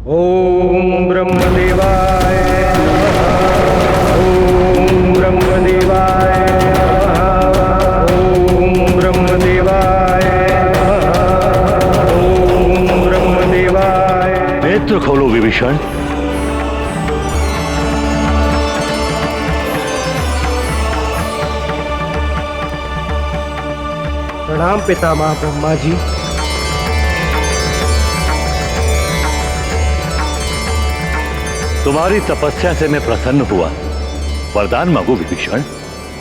ओम ब्रह्मदेवाय नमः। ओम ब्रह्मदेवाय नमः। ओम ब्रह्मदेवाय नमः। ओम ब्रह्मदेवाय। नेत्र खोलो विभीषण। प्रणाम पितामह ब्रह्मा जी। तुम्हारी तपस्या से मैं प्रसन्न हुआ। वरदान मांगो विभीषण।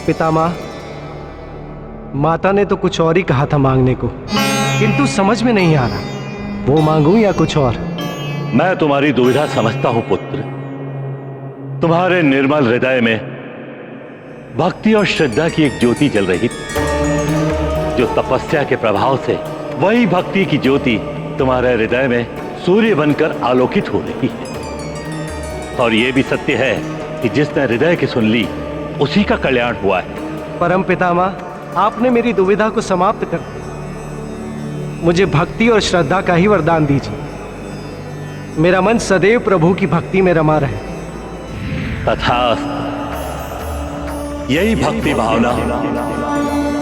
पितामह, माता ने तो कुछ और ही कहा था मांगने को, किंतु समझ में नहीं आ रहा वो मांगूं या कुछ और। मैं तुम्हारी दुविधा समझता हूं पुत्र। तुम्हारे निर्मल हृदय में भक्ति और श्रद्धा की एक ज्योति जल रही थी, जो तपस्या के प्रभाव से वही भक्ति की ज्योति तुम्हारे हृदय में सूर्य बनकर आलोकित हो रही है। और यह भी सत्य है कि जिसने हृदय की सुन ली उसी का कल्याण हुआ है। परम पितामह, आपने मेरी दुविधा को समाप्त कर दिया। मुझे भक्ति और श्रद्धा का ही वरदान दीजिए। मेरा मन सदैव प्रभु की भक्ति में रमा रहे। तथास्तु। यही भक्ति भावना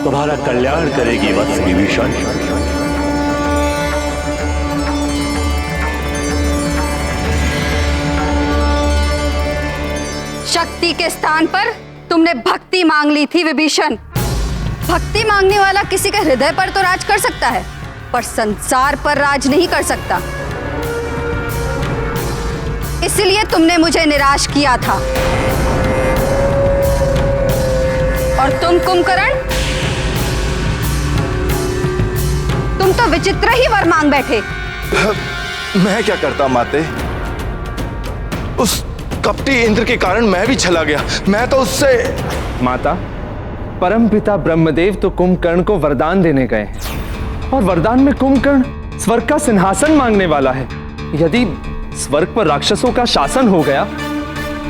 तुम्हारा कल्याण करेगी वत्स विभीषण। शक्ति के स्थान पर तुमने भक्ति मांग ली थी विभीषण। भक्ति मांगने वाला किसी के हृदय पर तो राज कर सकता है, पर संसार पर राज नहीं कर सकता। इसलिए तुमने मुझे निराश किया था। और तुम कुंभकर्ण, तुम तो विचित्र ही वर मांग बैठे। मैं क्या करता माते, उस कपटी इंद्र के कारण मैं भी छला गया। मैं तो उससे। माता, परमपिता ब्रह्मदेव तो कुंभकर्ण को वरदान देने गए हैं, और वरदान में कुंभकर्ण स्वर्ग का सिंहासन मांगने वाला है। यदि स्वर्ग पर राक्षसों का शासन हो गया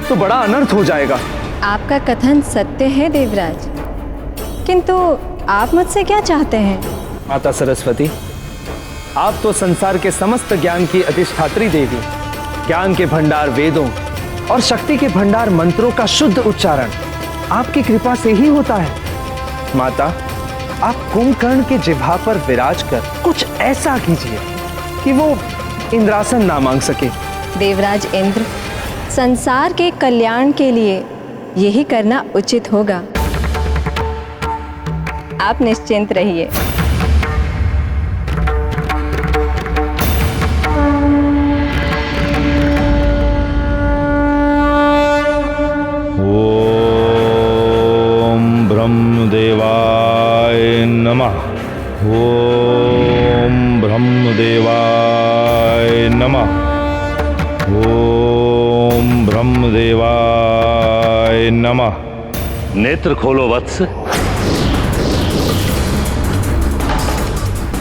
तो बड़ा अनर्थ हो जाएगा। आपका कथन सत्य है देवराज, किंतु आप मुझसे क्या चाहते हैं? माता सरस्वती, आप तो संसार के समस्त ज्ञान की अधिष्ठात्री देवी। ज्ञान के भंडार वेदों और शक्ति के भंडार मंत्रों का शुद्ध उच्चारण आपकी कृपा से ही होता है। माता, आप कुंभकर्ण के जिह्वा पर विराज कर कुछ ऐसा कीजिए कि वो इंद्रासन ना मांग सके। देवराज इंद्र, संसार के कल्याण के लिए यही करना उचित होगा। आप निश्चिंत रहिए। ओम ब्रह्मदेवाय नमः। ओम ब्रह्मदेवाय नमः। ओम ब्रह्मदेवाय नमः। नेत्र खोलो वत्स।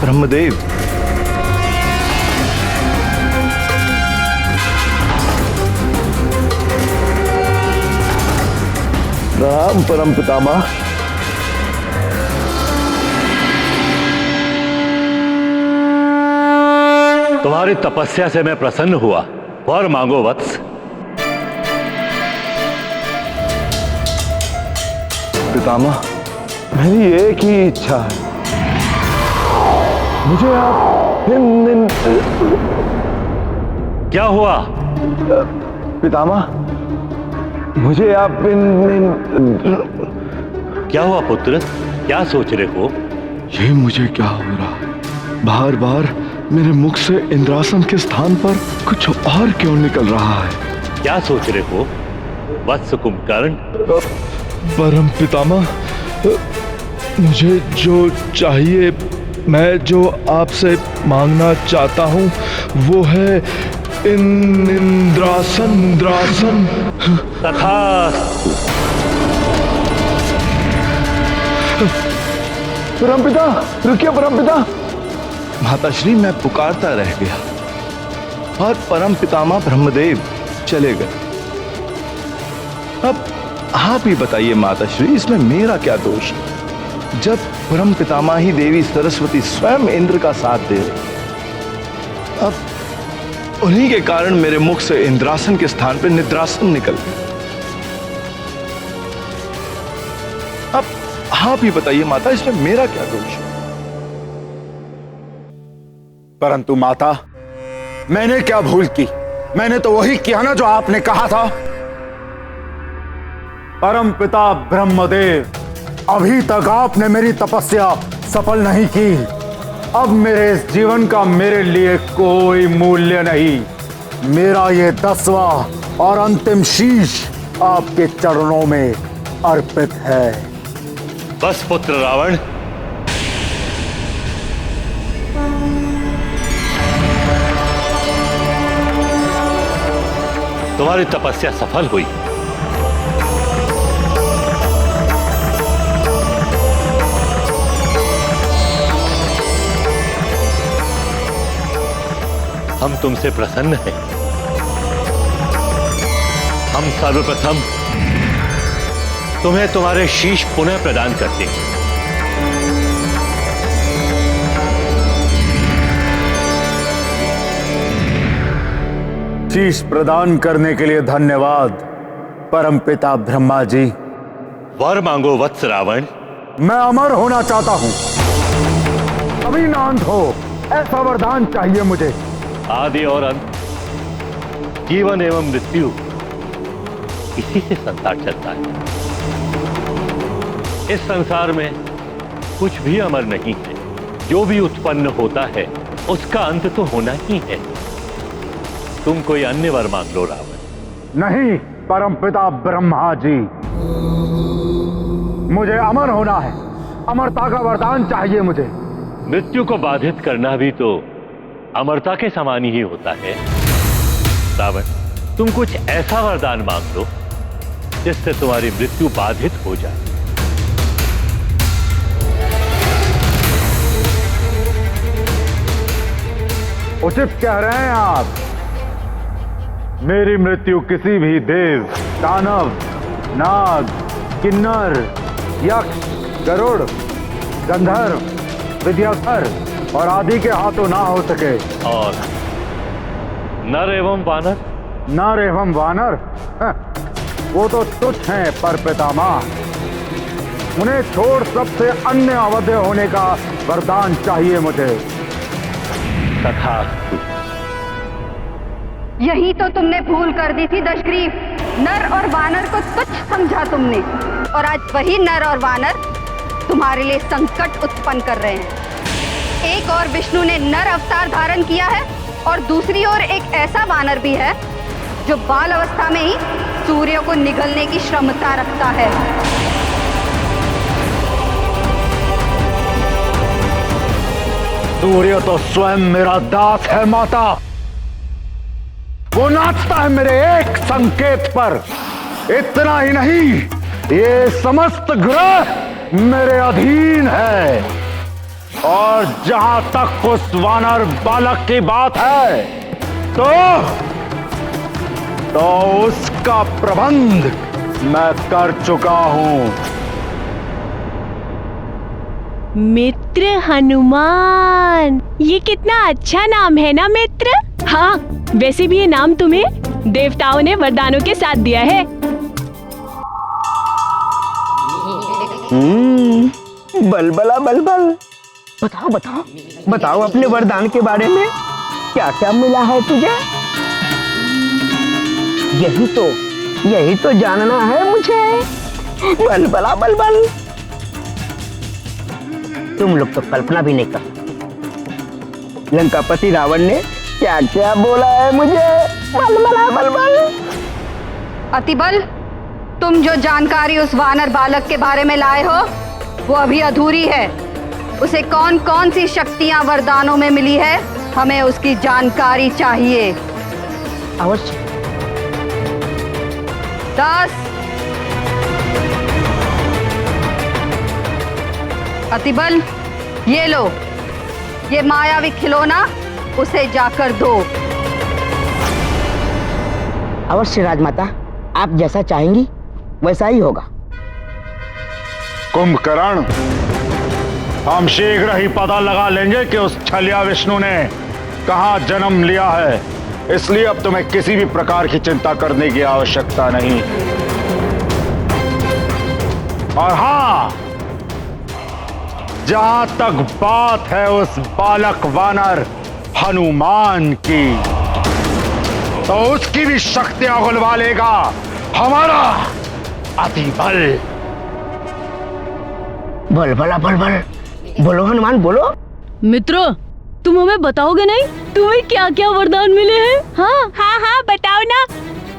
ब्रह्मदेव, राम परम पितामह। तुम्हारी तपस्या से मैं प्रसन्न हुआ। वर मांगो वत्स। पितामह, मेरी एक ही इच्छा है, मुझे आप क्या हुआ? पितामह, मुझे आप क्या हुआ पुत्र? क्या सोच रहे हो? ये मुझे क्या हो रहा है? बार बार मेरे मुख से इंद्रासन के स्थान पर कुछ और क्यों निकल रहा है? क्या सोच रहे हो वत्स कुंभकर्ण? परम पितामह, मुझे जो चाहिए, मैं जो आपसे मांगना चाहता हूँ वो है इंद्रासन। तथास्तु। परमपिता, रुकिए परमपिता। माताश्री, मैं पुकारता रह गया और परम पितामह ब्रह्मदेव चले गए। अब आप ही बताइए माताश्री, इसमें मेरा क्या दोष है? जब परम पितामही देवी सरस्वती स्वयं इंद्र का साथ दे रही, अब उन्हीं के कारण मेरे मुख से इंद्रासन के स्थान पर निद्रासन निकल गया। अब आप ही बताइए माता, इसमें मेरा क्या दोष है? परंतु माता, मैंने क्या भूल की? मैंने तो वही किया ना जो आपने कहा था। परमपिता ब्रह्मदेव, अभी तक आपने मेरी तपस्या सफल नहीं की। अब मेरे इस जीवन का मेरे लिए कोई मूल्य नहीं। मेरा ये 10वां और अंतिम शीश आपके चरणों में अर्पित है। बस पुत्र रावण, तुम्हारी तपस्या सफल हुई। हम तुमसे प्रसन्न हैं। हम सर्वप्रथम तुम्हें तुम्हारे शीश पुनः प्रदान करते हैं। शीश प्रदान करने के लिए धन्यवाद परमपिता ब्रह्मा जी। वर मांगो वत्स रावण। मैं अमर होना चाहता हूं, अविनाश हो, ऐसा वरदान चाहिए मुझे। आदि और अंत, जीवन एवं मृत्यु, इसी से संसार चलता है। इस संसार में कुछ भी अमर नहीं है। जो भी उत्पन्न होता है उसका अंत तो होना ही है। तुम कोई अन्य वर मांग लो रावण। नहीं परमपिता ब्रह्मा जी, मुझे अमर होना है। अमरता का वरदान चाहिए मुझे। मृत्यु को बाधित करना भी तो अमरता के समान ही होता है। रावण, तुम कुछ ऐसा वरदान मांग लो जिससे तुम्हारी मृत्यु बाधित हो जाए। उचित कह रहे हैं आप। मेरी मृत्यु किसी भी देव, दानव, नाग, किन्नर, यक्ष, गरुड़, गंधर्व, विद्याधर और आदि के हाथों ना हो सके। और नर एवं वानर? नर एवं वानर, वो तो तुच्छ हैं पर पितामह। उन्हें छोड़ सबसे अन्य अवध्य होने का वरदान चाहिए मुझे। तथास्तु। यही तो तुमने भूल कर दी थी दशग्रीव। नर और वानर को तुच्छ समझा तुमने, और आज वही नर और वानर तुम्हारे लिए संकट उत्पन्न कर रहे हैं। एक और विष्णु ने नर अवतार धारण किया है और दूसरी ओर एक ऐसा वानर भी है जो बाल अवस्था में ही सूर्य को निगलने की क्षमता रखता है। सूर्य तो स्वयं मेरा दास है माता। वो नाचता है मेरे एक संकेत पर। इतना ही नहीं, ये समस्त ग्रह मेरे अधीन है। और जहां तक उस वानर बालक की बात है, तो उसका प्रबंध मैं कर चुका हूं। मित्र हनुमान, ये कितना अच्छा नाम है ना मित्र। हाँ, वैसे भी ये नाम तुम्हें देवताओं ने वरदानों के साथ दिया है। बलबला बलबल, बताओ बताओ बताओ अपने वरदान के बारे में। क्या क्या मिला है तुझे? यही तो जानना है मुझे। बलबला बलबल, तुम लोग तो कल्पना भी नहीं कर सकते लंकापति रावण ने क्या क्या बोला है मुझे। बलबला बलबल। अतिबल, तुम जो जानकारी उस वानर बालक के बारे में लाए हो वो अभी अधूरी है। उसे कौन कौन सी शक्तियां वरदानों में मिली है, हमें उसकी जानकारी चाहिए। अवश्य। 10। अतिबल, ये लो, ये मायावी खिलौना उसे जाकर दो। अवश्य राजमाता, आप जैसा चाहेंगी वैसा ही होगा। कुंभकर्ण, हम शीघ्र ही पता लगा लेंगे कि उस छलिया विष्णु ने कहां जन्म लिया है इसलिए अब तुम्हें किसी भी प्रकार की चिंता करने की आवश्यकता नहीं। और हां, जहां तक बात है उस बालक वानर हनुमान की, तो उसकी भी शक्तियां उगलवा लेगा हमारा अति बल। बल बला बल बल, बोलो हनुमान बोलो। मित्रों, तुम हमें बताओगे नहीं तुम्हें क्या क्या वरदान मिले हैं? हाँ हाँ हाँ बताओ ना।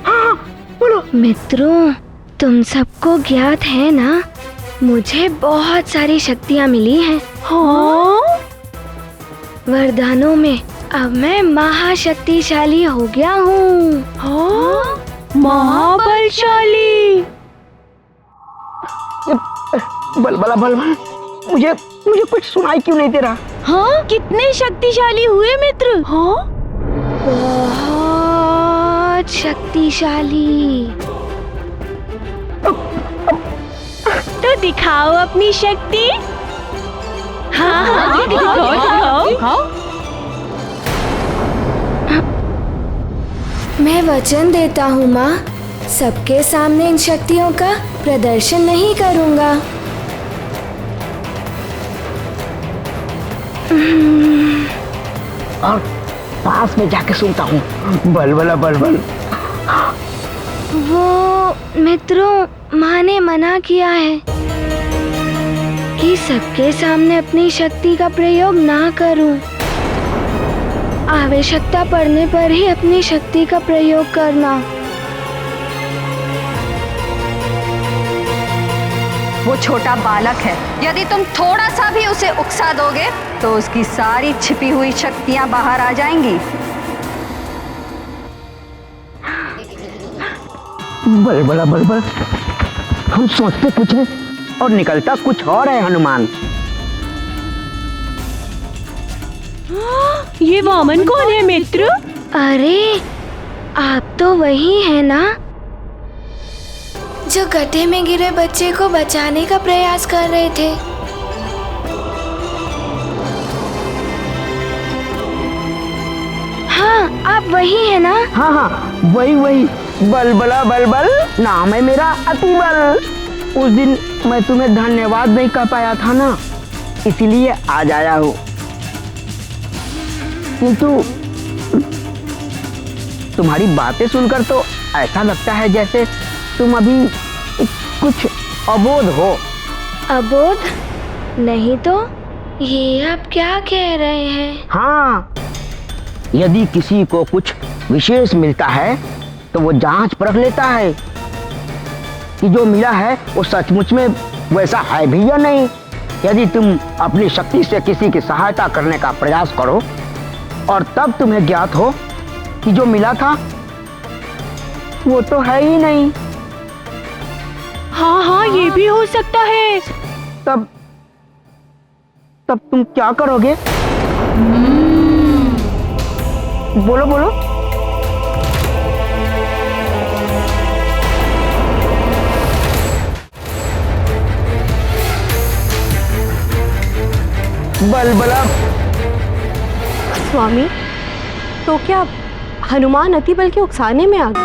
हाँ बोलो। मित्रों, तुम सबको ज्ञात है ना, मुझे बहुत सारी शक्तियाँ मिली हैं। हाँ? वरदानों में अब मैं महाशक्तिशाली हो गया हूँ। हाँ? महाबलशाली। बल बला बल बल, मुझे कुछ सुनाई क्यों नहीं दे रहा? हाँ? कितने शक्तिशाली हुए मित्र? हाँ? बहुत शक्तिशाली। तो दिखाओ अपनी शक्ति। हाँ हाँ दिखाओ। मैं वचन देता हूँ माँ, सबके सामने इन शक्तियों का प्रदर्शन नहीं करूँगा। और पास में जाके सुनता हूँ। बल बला बल बल। वो मित्रों, माँ ने मना किया है कि सबके सामने अपनी शक्ति का प्रयोग ना करूं। आवश्यकता पड़ने पर ही अपनी शक्ति का प्रयोग करना। वो छोटा बालक है, यदि तुम थोड़ा सा भी उसे उकसा दोगे तो उसकी सारी छिपी हुई शक्तियां बाहर आ जाएंगी। बल बला बल बल, हम सोचते कुछ है और निकलता कुछ और है हनुमान। ये वामन कौन है मित्र? अरे, आप तो वही है ना जो गड्ढे में गिरे बच्चे को बचाने का प्रयास कर रहे थे। हाँ, आप वही है ना? हाँ हाँ, वही बल बला बल बल नाम है मेरा अति बल। उस दिन मैं तुम्हें धन्यवाद नहीं कह पाया था ना, इसीलिए आज आया हूँ। किंतु तुम्हारी बातें सुनकर तो ऐसा लगता है जैसे तुम अभी कुछ अबोध हो। अबोध? नहीं तो, ये आप क्या कह रहे हैं? हाँ, यदि किसी को कुछ विशेष मिलता है तो वो जांच परख लेता है कि जो मिला है वो सचमुच में वैसा है भी या नहीं। यदि तुम अपनी शक्ति से किसी की सहायता करने का प्रयास करो और तब तुम्हें ज्ञात हो कि जो मिला था वो तो है ही नहीं, हाँ हाँ ये भी हो सकता है। तब तुम क्या करोगे? बोलो बोलो। बलबला। स्वामी, तो क्या हनुमान अतिबल के उकसाने में आ गए?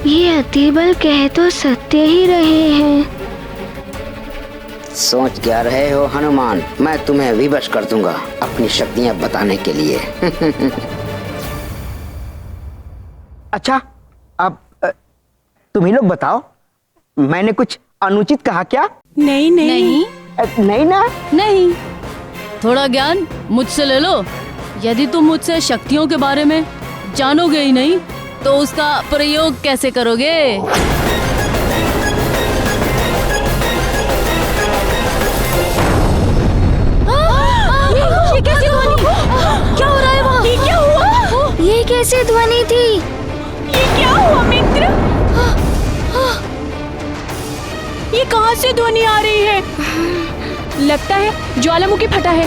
ये अतिबल कह तो सत्य ही रहे हैं। सोच क्या रहे हो हनुमान, मैं तुम्हें विवश कर दूंगा अपनी शक्तियां बताने के लिए। अच्छा, अब तुम ही लोग बताओ, मैंने कुछ अनुचित कहा क्या? नहीं नहीं नहीं ना? नहीं, थोड़ा ज्ञान मुझसे ले लो। यदि तुम मुझसे शक्तियों के बारे में जानोगे ही नहीं तो उसका प्रयोग कैसे करोगे? ये कैसी ध्वनि? क्या हो रहा है वहाँ? ये क्या हुआ? ये कैसी ध्वनि थी? ये क्या हुआ मित्र? ये कहाँ से ध्वनि आ रही है? लगता है ज्वालामुखी फटा है।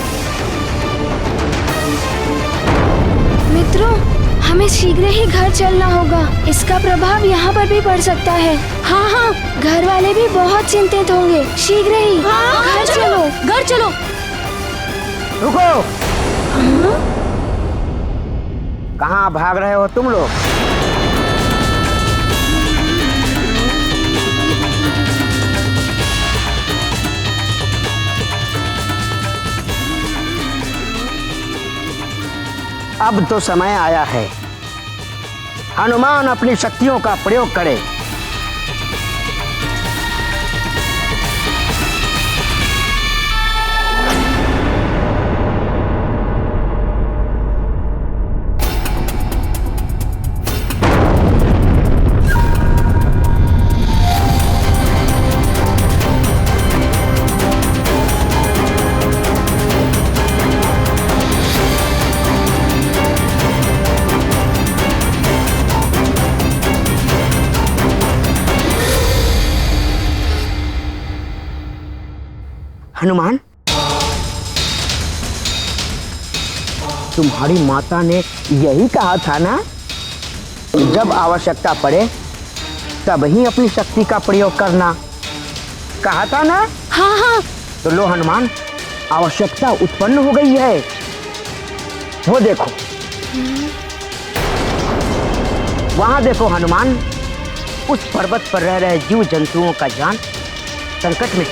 मित्रों, हमें शीघ्र ही घर चलना होगा। इसका प्रभाव यहाँ पर भी पड़ सकता है। हाँ हाँ, घर वाले भी बहुत चिंतित होंगे। शीघ्र ही घर चलो। घर चलो। रुको। कहाँ भाग रहे हो तुम लोग? अब तो समय आया है हनुमान अपनी शक्तियों का प्रयोग करे। हनुमान, तुम्हारी माता ने यही कहा था ना, जब आवश्यकता पड़े तब ही अपनी शक्ति का प्रयोग करना, कहा था ना? हाँ हाँ। तो लो हनुमान, आवश्यकता उत्पन्न हो गई है। वो देखो, वहां देखो हनुमान, उस पर्वत पर रह रहे जीव जंतुओं का जान संकट में।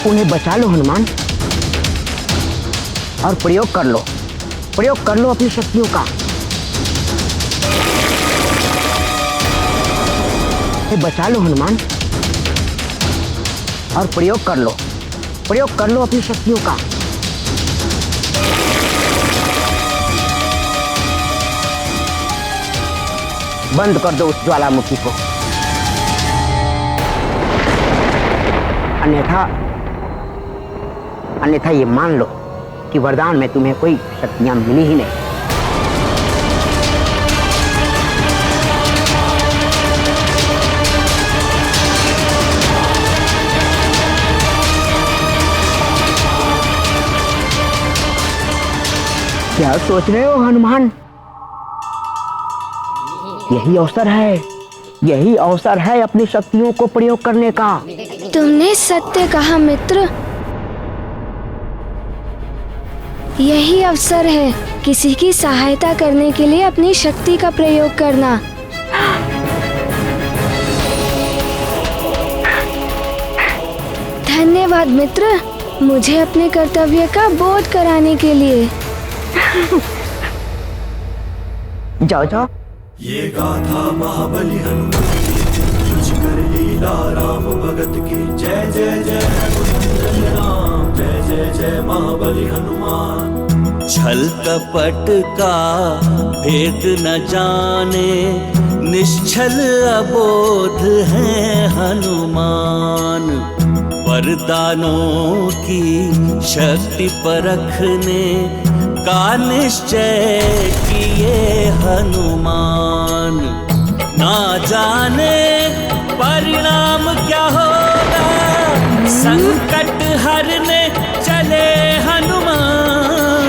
उन्हें बचा लो हनुमान और प्रयोग कर लो अपनी शक्तियों का। बचा लो हनुमान और प्रयोग कर लो अपनी शक्तियों का। बंद कर दो उस ज्वालामुखी को, अन्यथा ये मान लो कि वरदान में तुम्हें कोई शक्तियां मिली ही नहीं। क्या सोच रहे हो हनुमान? यही अवसर है अपनी शक्तियों को प्रयोग करने का। तुमने सत्य कहा मित्र, यही अवसर है किसी की सहायता करने के लिए अपनी शक्ति का प्रयोग करना। धन्यवाद मित्र, मुझे अपने कर्तव्य का बोध कराने के लिए। जाओ। ये गाथा महाबली हनुमान की, कुछ कर लीला राम भगत की। जय जय जय रघुनंदन राम, जय जय जय महाबली हनुमान। छल कपट का भेद न जाने, निश्छल अबोध है हनुमान। वरदानों की शक्ति परखने का निश्चय किए हनुमान। ना जाने परिणाम क्या होगा, संकट हरने चले हनुमान।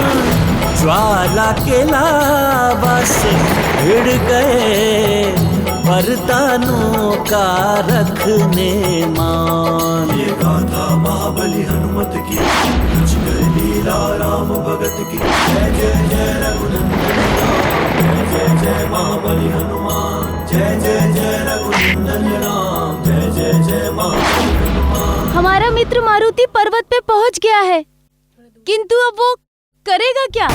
ज्वाला के लावा से भिड़ गए, वरदानों का रखने मान। ये गाथा महाबली हनुमत की, कुछ कर लीला राम भगत की। जय जय जय रघुनंदन राम, जय जय जय महाबली हनुमान। जय जय जय रघुनंदन राम, जय जय जय महाबली हनुमान। हमारा मित्र मारुति पर्वत पे पहुंच गया है, किंतु अब वो करेगा क्या?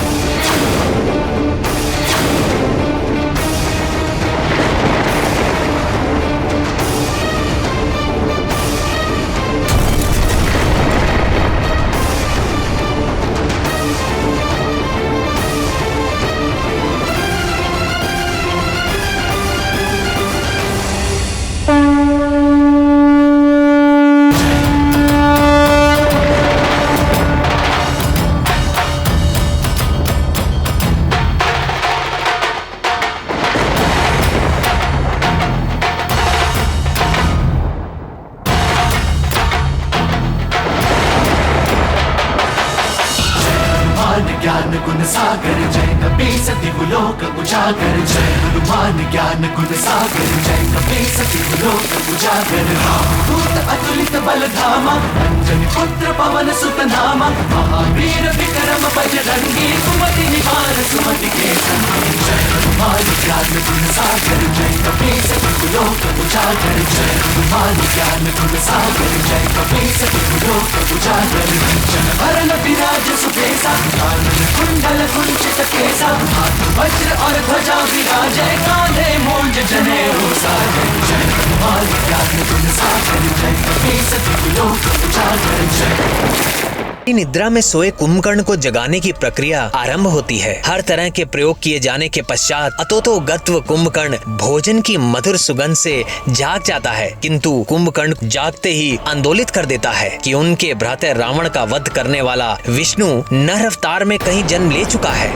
सती लोक उजागर जय हनुमान ज्ञान गुण सागर जय कपी सती लोक उजागर रामदूत अतुलित बल धामा अंजनी पुत्र पवन सुत नामा महावीर विक्रम बजरंगी सुमति निवार सुमति के संगी जय हनुमान ज्ञान गुण सागर जय कपी सती लोक उजागर जय हनुमान ज्ञान गुण सागर जय कपी सती लोक उजागर जन भरण विराज सुबेसा कानन कुंडल कुंचित केसा हाथ वज्र और ध्वजा विराजय कांधे मूंज जनेऊ साजय जय हनुमान ज्ञान गुण सागर जय कपी सती लोक उजागर जय। निद्रा में सोए कुंभकर्ण को जगाने की प्रक्रिया आरंभ होती है। हर तरह के प्रयोग किए जाने के पश्चात अतोतो गत्व कुंभकर्ण भोजन की मधुर सुगंध से जाग जाता है, किंतु कुंभकर्ण जागते ही आंदोलित कर देता है कि उनके भ्राता रावण का वध करने वाला विष्णु नर अवतार में कहीं जन्म ले चुका है।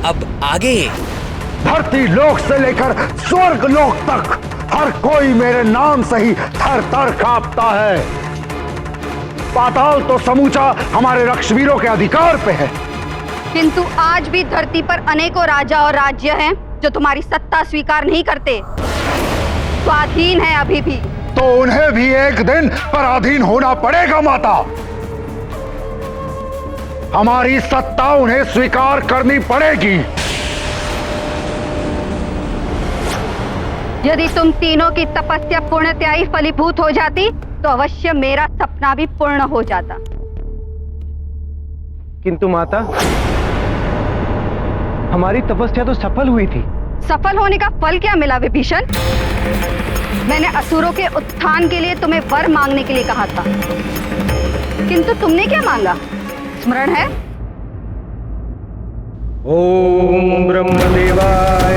अब आगे धरती लोक से लेकर स्वर्ग लोक तक हर कोई मेरे नाम से ही थर थर कांपता है। पाताल तो समूचा हमारे रक्षवीरों के अधिकार पे है, किंतु आज भी धरती पर अनेकों राजा और राज्य हैं जो तुम्हारी सत्ता स्वीकार नहीं करते, स्वाधीन है अभी भी। तो उन्हें भी एक दिन पराधीन होना पड़ेगा माता। हमारी सत्ता उन्हें स्वीकार करनी पड़ेगी। यदि तुम तीनों की तपस्या पूर्णत्याई फलीभूत हो जाती तो अवश्य मेरा सपना भी पूर्ण हो जाता। किंतु माता, हमारी तपस्या तो सफल हुई थी। सफल होने का फल क्या मिला विभीषण? मैंने असुरों के उत्थान के लिए तुम्हें वर मांगने के लिए कहा था, किंतु तुमने क्या मांगा, स्मरण है? ओम ब्रह्मदेवाय